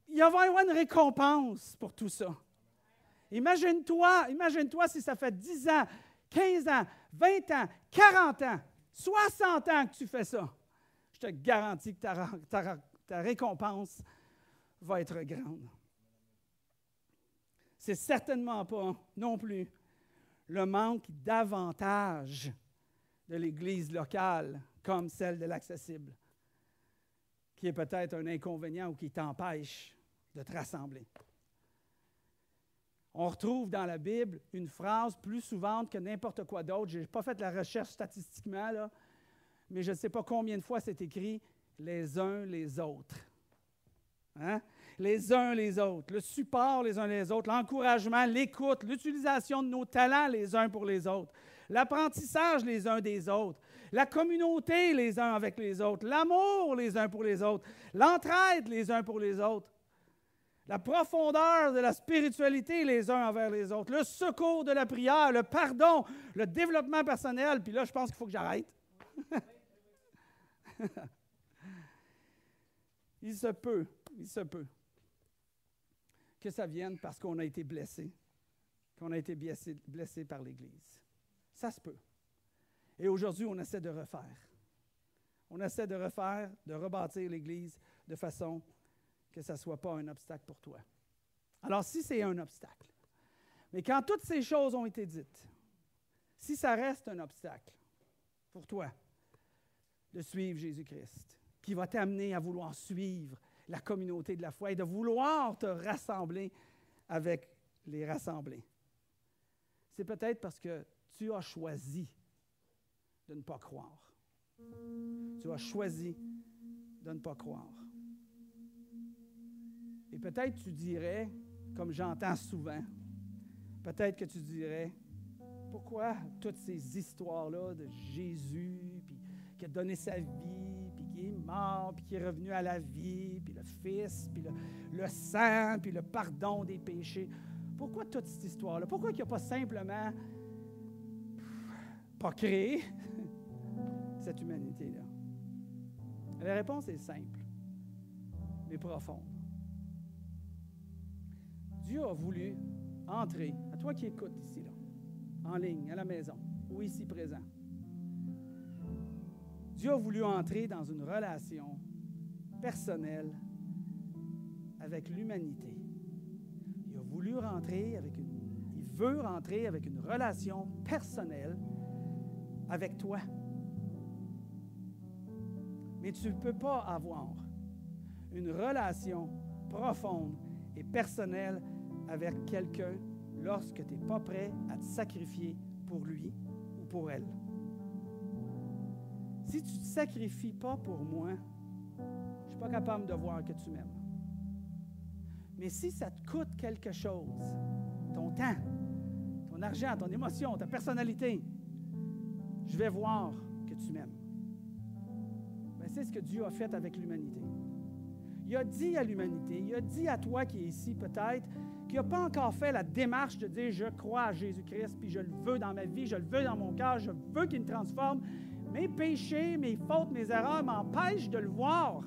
Il va y avoir une récompense pour tout ça. Imagine-toi si ça fait 10 ans, 15 ans, 20 ans, 40 ans, 60 ans que tu fais ça. Je te garantis que ta récompense va être grande. C'est certainement pas non plus le manque d'avantages de l'Église locale comme celle de l'Accessible qui est peut-être un inconvénient ou qui t'empêche de te rassembler. On retrouve dans la Bible une phrase plus souvent que n'importe quoi d'autre. Je n'ai pas fait la recherche statistiquement, là, mais je ne sais pas combien de fois c'est écrit « les uns les autres ». Hein? Les uns les autres, le support les uns les autres, l'encouragement, l'écoute, l'utilisation de nos talents les uns pour les autres, l'apprentissage les uns des autres, la communauté les uns avec les autres, l'amour les uns pour les autres, l'entraide les uns pour les autres, la profondeur de la spiritualité les uns envers les autres, le secours de la prière, le pardon, le développement personnel. Puis là, je pense qu'il faut que j'arrête. Il se peut que ça vienne parce qu'on a été blessé, qu'on a été blessé par l'Église. Ça se peut. Et aujourd'hui, on essaie de refaire. On essaie de refaire, de rebâtir l'Église de façon que ça ne soit pas un obstacle pour toi. Alors, si c'est un obstacle, mais quand toutes ces choses ont été dites, si ça reste un obstacle pour toi de suivre Jésus-Christ, qui va t'amener à vouloir suivre la communauté de la foi et de vouloir te rassembler avec les rassemblés, c'est peut-être parce que tu as choisi de ne pas croire. Tu as choisi de ne pas croire. Et peut-être tu dirais, comme j'entends souvent, peut-être que tu dirais, pourquoi toutes ces histoires-là de Jésus, puis qui a donné sa vie, puis qui est mort, puis qui est revenu à la vie, puis le Fils, puis le sang, puis le pardon des péchés. Pourquoi toute cette histoire-là? Pourquoi il n'a pas simplement pas créé cette humanité-là? La réponse est simple, mais profonde. Dieu a voulu entrer, à toi qui écoutes ici, là, en ligne, à la maison, ou ici présent. Dieu a voulu entrer dans une relation personnelle avec l'humanité. Il a voulu rentrer il veut rentrer avec une relation personnelle avec toi. Mais tu ne peux pas avoir une relation profonde et personnelle avec quelqu'un lorsque tu n'es pas prêt à te sacrifier pour lui ou pour elle. Si tu ne te sacrifies pas pour moi, je ne suis pas capable de voir que tu m'aimes. Mais si ça te coûte quelque chose, ton temps, ton argent, ton émotion, ta personnalité, je vais voir que tu m'aimes. Ben, c'est ce que Dieu a fait avec l'humanité. Il a dit à l'humanité, il a dit à toi qui es ici peut-être, qui n'a pas encore fait la démarche de dire « Je crois à Jésus-Christ, puis je le veux dans ma vie, je le veux dans mon cœur, je veux qu'il me transforme. » Mes péchés, mes fautes, mes erreurs m'empêchent de le voir,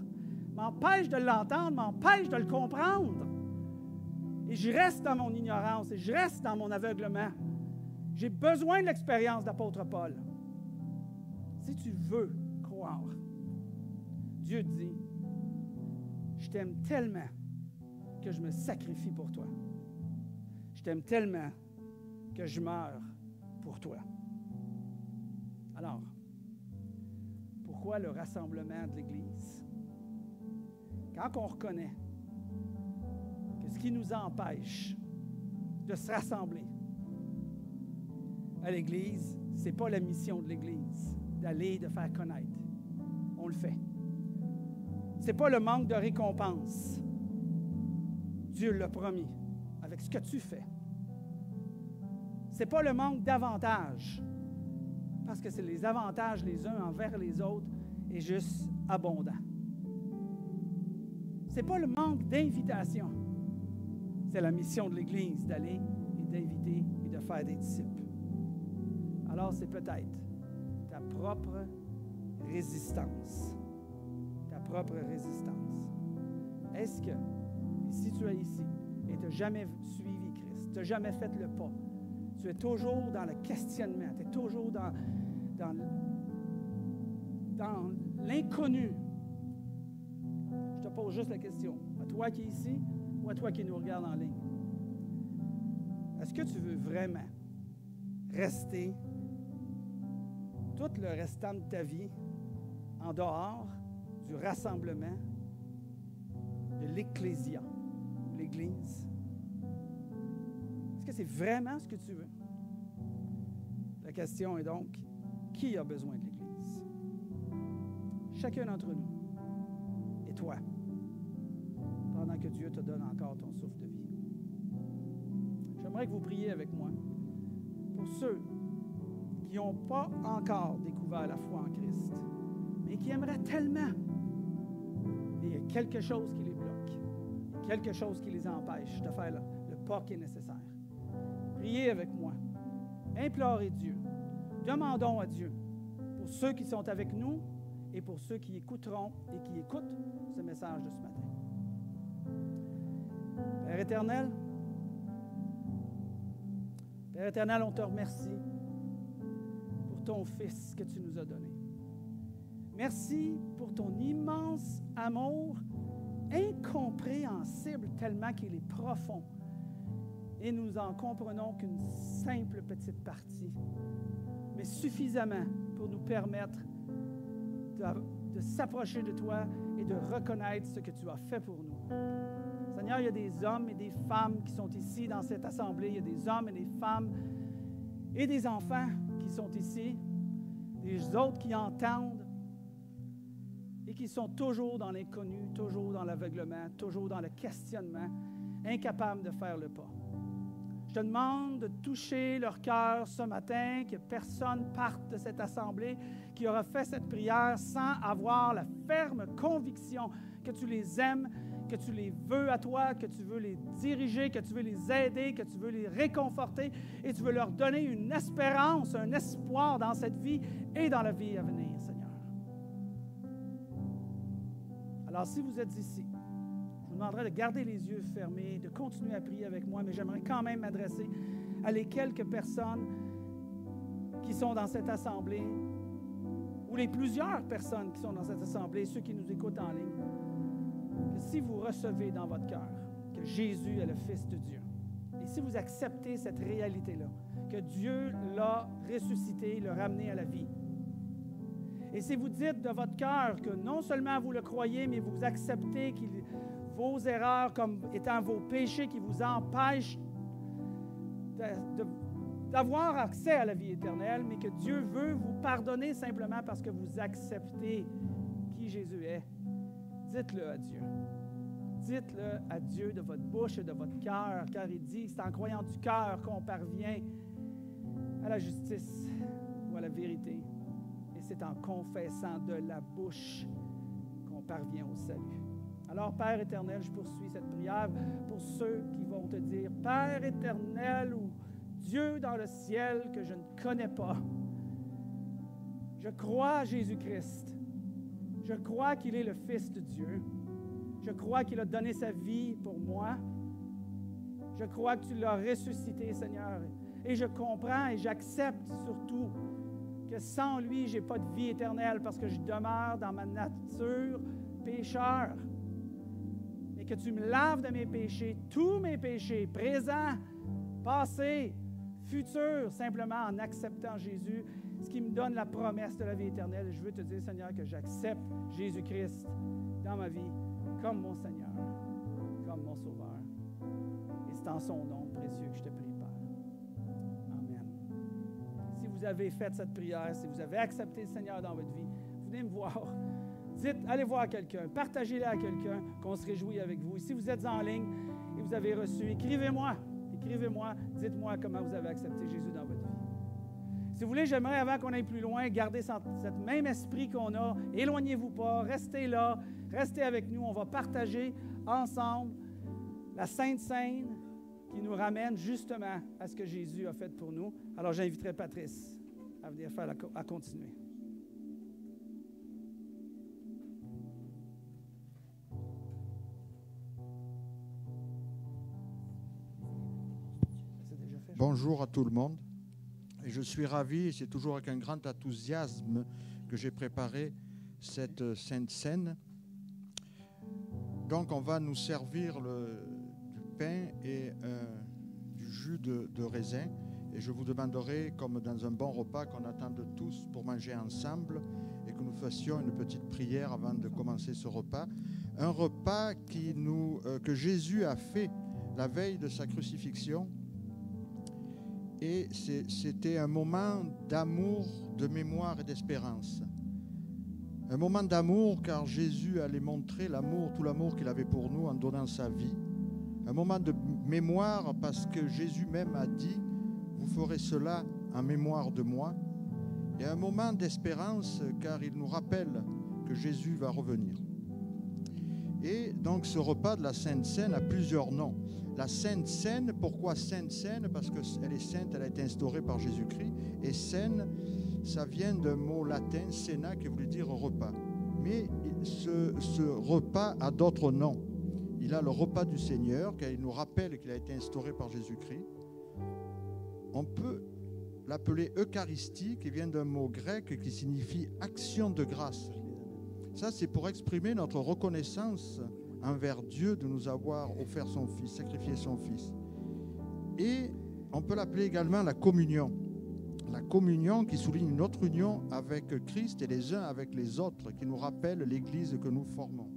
m'empêchent de l'entendre, m'empêchent de le comprendre. Et je reste dans mon ignorance, et je reste dans mon aveuglement. J'ai besoin de l'expérience d'apôtre Paul. Si tu veux croire, Dieu dit, je t'aime tellement que je me sacrifie pour toi. Je t'aime tellement que je meurs pour toi. Alors, pourquoi le rassemblement de l'Église? Quand on reconnaît que ce qui nous empêche de se rassembler à l'Église, ce n'est pas la mission de l'Église d'aller et de faire connaître. On le fait. Ce n'est pas le manque de récompense. Dieu l'a promis avec ce que tu fais. Ce n'est pas le manque d'avantages, parce que c'est les avantages les uns envers les autres est juste abondant. Ce n'est pas le manque d'invitation. C'est la mission de l'Église d'aller et d'inviter et de faire des disciples. Alors, c'est peut-être ta propre résistance. Ta propre résistance. Est-ce que, si tu es ici et tu n'as jamais suivi Christ, tu n'as jamais fait le pas, tu es toujours dans le questionnement, tu es toujours dans l'inconnu. Je te pose juste la question, à toi qui es ici ou à toi qui nous regarde en ligne. est-ce que tu veux vraiment rester tout le restant de ta vie en dehors du rassemblement de l'Ecclésia, l'Église? Est-ce que c'est vraiment ce que tu veux? La question est donc, qui a besoin de l'Église? Chacun d'entre nous. Et toi, pendant que Dieu te donne encore ton souffle de vie. J'aimerais que vous priez avec moi pour ceux qui n'ont pas encore découvert la foi en Christ, mais qui aimeraient tellement. Mais il y a quelque chose qui les bloque, quelque chose qui les empêche de faire le pas qui est nécessaire. Priez avec moi. Implorez Dieu. Demandons à Dieu pour ceux qui sont avec nous et pour ceux qui écouteront et qui écoutent ce message de ce matin. Père éternel, on te remercie pour ton Fils que tu nous as donné. Merci pour ton immense amour, incompréhensible tellement qu'il est profond. Et nous en comprenons qu'une simple petite partie, mais suffisamment pour nous permettre de s'approcher de toi et de reconnaître ce que tu as fait pour nous. Seigneur, il y a des hommes et des femmes qui sont ici dans cette assemblée. Il y a des hommes et des femmes et des enfants qui sont ici, des autres qui entendent et qui sont toujours dans l'inconnu, toujours dans l'aveuglement, toujours dans le questionnement, incapables de faire le pas. Je te demande de toucher leur cœur ce matin, que personne parte de cette assemblée qui aura fait cette prière sans avoir la ferme conviction que tu les aimes, que tu les veux à toi, que tu veux les diriger, que tu veux les aider, que tu veux les réconforter et tu veux leur donner une espérance, un espoir dans cette vie et dans la vie à venir, Seigneur. Alors, si vous êtes ici, je vous demanderai de garder les yeux fermés, de continuer à prier avec moi, mais j'aimerais quand même m'adresser à les quelques personnes qui sont dans cette assemblée ou les plusieurs personnes qui sont dans cette assemblée, ceux qui nous écoutent en ligne, que si vous recevez dans votre cœur que Jésus est le Fils de Dieu, et si vous acceptez cette réalité-là, que Dieu l'a ressuscité, l'a ramené à la vie, et si vous dites de votre cœur que non seulement vous le croyez, mais vous acceptez vos erreurs comme étant vos péchés qui vous empêchent d'avoir accès à la vie éternelle, mais que Dieu veut vous pardonner simplement parce que vous acceptez qui Jésus est, dites-le à Dieu. Dites-le à Dieu de votre bouche et de votre cœur, car il dit que c'est en croyant du cœur qu'on parvient à la justice ou à la vérité. Et c'est en confessant de la bouche qu'on parvient au salut. Alors, Père éternel, je poursuis cette prière pour ceux qui vont te dire, Père éternel ou Dieu dans le ciel que je ne connais pas, je crois à Jésus-Christ. Je crois qu'il est le Fils de Dieu. Je crois qu'il a donné sa vie pour moi. Je crois que tu l'as ressuscité, Seigneur. Et je comprends et j'accepte surtout que sans lui, je n'ai pas de vie éternelle parce que je demeure dans ma nature pécheur. Mais que tu me laves de mes péchés, tous mes péchés, présents, passés, futurs, simplement en acceptant Jésus, ce qui me donne la promesse de la vie éternelle. Je veux te dire, Seigneur, que j'accepte Jésus-Christ dans ma vie comme mon Seigneur, comme mon Sauveur. Et c'est en son nom précieux que je te prie, Père. Amen. Si vous avez fait cette prière, si vous avez accepté le Seigneur dans votre vie, venez me voir. Dites, allez voir quelqu'un, partagez-la à quelqu'un, qu'on se réjouit avec vous. Et si vous êtes en ligne et vous avez reçu, écrivez-moi, dites-moi comment vous avez accepté Jésus dans votre vie. Si vous voulez, j'aimerais, avant qu'on aille plus loin, garder cet même esprit qu'on a. Éloignez-vous pas, restez là, restez avec nous. On va partager ensemble la Sainte Seine qui nous ramène justement à ce que Jésus a fait pour nous. Alors, j'inviterai Patrice à venir à continuer. Bonjour à tout le monde. Et je suis ravi, et c'est toujours avec un grand enthousiasme que j'ai préparé cette Sainte Seine. Donc, on va nous servir du pain et du jus de raisin. Et je vous demanderai, comme dans un bon repas qu'on attende tous pour manger ensemble, et que nous fassions une petite prière avant de commencer ce repas. Un repas que Jésus a fait la veille de sa crucifixion. Et c'était un moment d'amour, de mémoire et d'espérance. Un moment d'amour car Jésus allait montrer l'amour, tout l'amour qu'il avait pour nous en donnant sa vie. Un moment de mémoire parce que Jésus même a dit « Vous ferez cela en mémoire de moi ». Et un moment d'espérance car il nous rappelle que Jésus va revenir. Et donc ce repas de la Sainte Seine a plusieurs noms. La Sainte Seine, pourquoi Sainte Seine? Parce qu'elle est sainte, elle a été instaurée par Jésus-Christ. Et Seine, ça vient d'un mot latin, Sena, qui voulait dire repas. Mais ce repas a d'autres noms. Il a le repas du Seigneur, car il nous rappelle qu'il a été instauré par Jésus-Christ. On peut l'appeler Eucharistie, qui vient d'un mot grec qui signifie action de grâce. Ça, c'est pour exprimer notre reconnaissance envers Dieu de nous avoir offert son Fils, sacrifié son Fils. Et on peut l'appeler également la communion. La communion qui souligne notre union avec Christ et les uns avec les autres, qui nous rappelle l'Église que nous formons.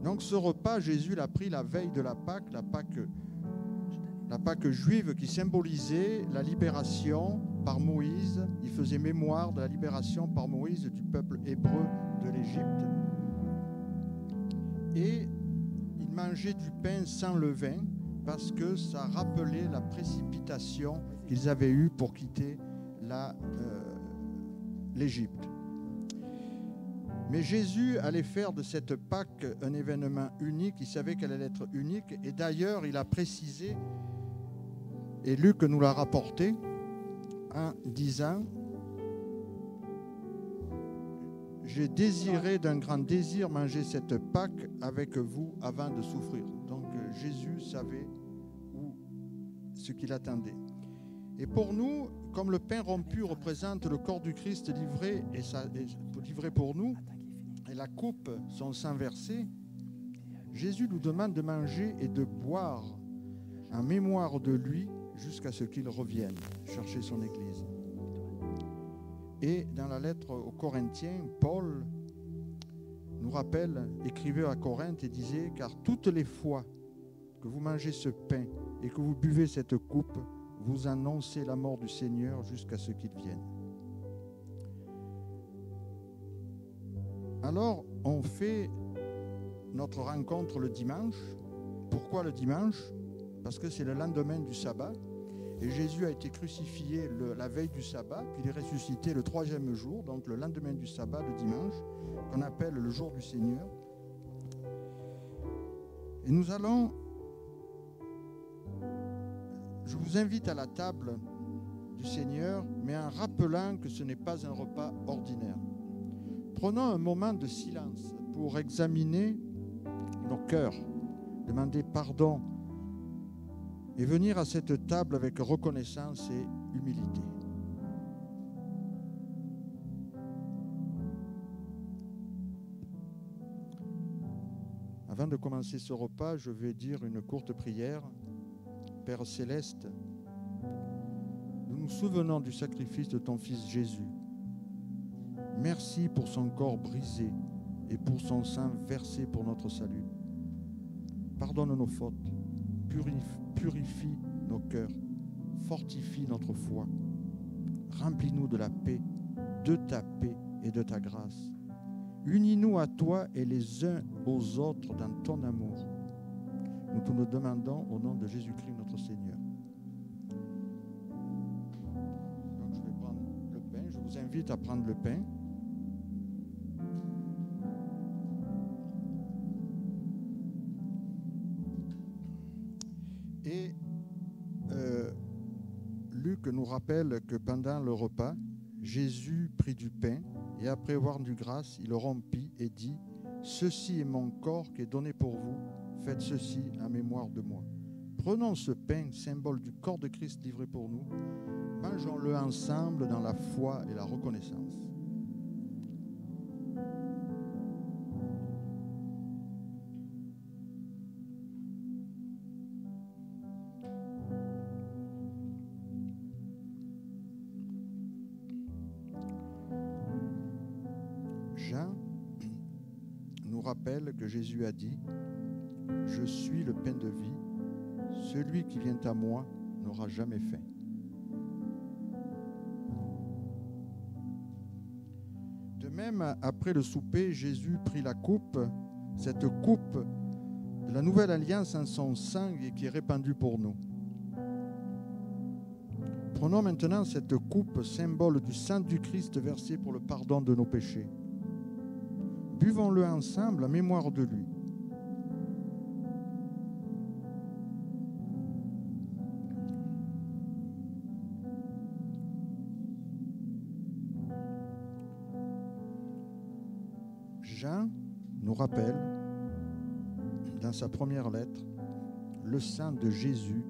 Donc ce repas, Jésus l'a pris la veille de la Pâque juive qui symbolisait la libération par Moïse. Il faisait mémoire de la libération par Moïse du peuple hébreu de l'Égypte. Et il mangeait du pain sans levain parce que ça rappelait la précipitation qu'ils avaient eue pour quitter l'Égypte. Mais Jésus allait faire de cette Pâque un événement unique. Il savait qu'elle allait être unique. Et d'ailleurs, il a précisé, et Luc nous l'a rapporté, en disant « J'ai désiré d'un grand désir manger cette Pâque avec vous avant de souffrir. » Donc Jésus savait ce qu'il attendait. Et pour nous, comme le pain rompu représente le corps du Christ livré pour nous, et la coupe, son sang versé, Jésus nous demande de manger et de boire en mémoire de lui jusqu'à ce qu'il revienne chercher son Église. Et dans la lettre aux Corinthiens, Paul nous rappelle, écrivait à Corinthe et disait « Car toutes les fois que vous mangez ce pain et que vous buvez cette coupe, vous annoncez la mort du Seigneur jusqu'à ce qu'il vienne. » Alors, on fait notre rencontre le dimanche. Pourquoi le dimanche? Parce que c'est le lendemain du sabbat. Et Jésus a été crucifié la veille du sabbat, puis il est ressuscité le 3e jour, donc le lendemain du sabbat, le dimanche, qu'on appelle le jour du Seigneur. Et nous allons... Je vous invite à la table du Seigneur, mais en rappelant que ce n'est pas un repas ordinaire. Prenons un moment de silence pour examiner nos cœurs, demander pardon et venir à cette table avec reconnaissance et humilité. Avant de commencer ce repas, je vais dire une courte prière. Père céleste, nous nous souvenons du sacrifice de ton Fils Jésus. Merci pour son corps brisé et pour son sang versé pour notre salut. Pardonne nos fautes, purifie nos cœurs, fortifie notre foi. Remplis-nous de la paix, de ta paix et de ta grâce. Unis-nous à toi et les uns aux autres dans ton amour. Nous te le demandons au nom de Jésus-Christ notre Seigneur. Donc je vais prendre le pain. Je vous invite à prendre le pain. Et Luc nous rappelle que pendant le repas, Jésus prit du pain et après avoir rendu grâce, il le rompit et dit « Ceci est mon corps qui est donné pour vous. Faites ceci en mémoire de moi. » Prenons ce pain, symbole du corps de Christ livré pour nous. Mangeons-le ensemble dans la foi et la reconnaissance. Jean nous rappelle que Jésus a dit « Je suis le pain de vie, celui qui vient à moi n'aura jamais faim. » De même, après le souper, Jésus prit la coupe, cette coupe de la nouvelle alliance en son sang et qui est répandue pour nous. Prenons maintenant cette coupe, symbole du sang du Christ versé pour le pardon de nos péchés. Buvons-le ensemble en mémoire de lui. Jean nous rappelle, dans sa première lettre, le sang de Jésus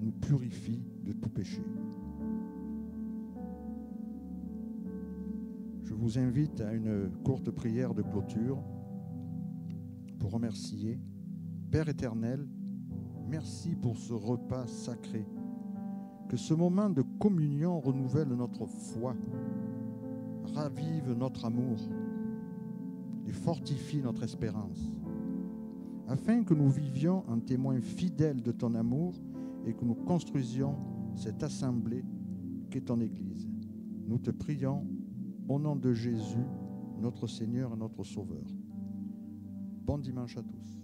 nous purifie de tout péché. Je vous invite à une courte prière de clôture pour remercier. Père éternel, merci pour ce repas sacré. Que ce moment de communion renouvelle notre foi, ravive notre amour et fortifie notre espérance, afin que nous vivions en témoins fidèles de ton amour et que nous construisions cette assemblée qu'est ton Église. Nous te prions au nom de Jésus, notre Seigneur et notre Sauveur. Bon dimanche à tous.